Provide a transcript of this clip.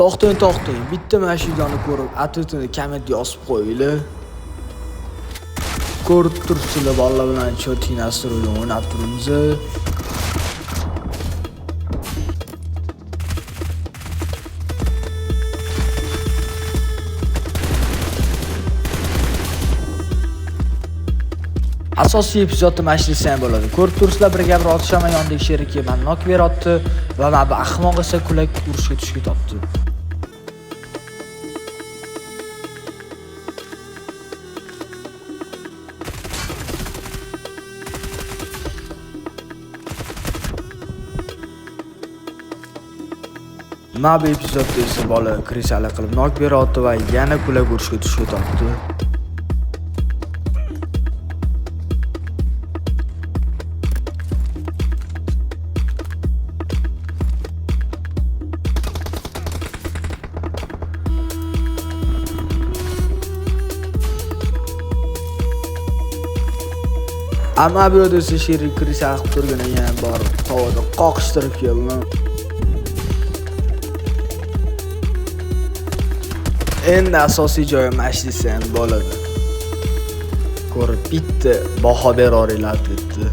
To'xtang. Bitta mashinani ko'rib, atitini komment yozib qo'yinglar. Ko'rib turibsizlar, bolalar bilan cho'ting nasrni o'ynab turibmiz. Asosiy epizodni mashinasi ham bo'ladi. Ko'rib turibsizlar, bir gap rotishaman yondagi sherikka men nok beryapti va mana bu ahmoq esa kulak urishga tushib ketibdi. Mana bu epizodda esa bola krisali qilib nok beryapti va yana kulak urishga tushib ketibdi. Amma bu yerda esa sherik krisali qilib turgan yana bor tovada qoqishtirib keldi. Endi asosiy joyi mashinasi ham bo'ladi. Ko'rib bitta baho beroringlar debdi.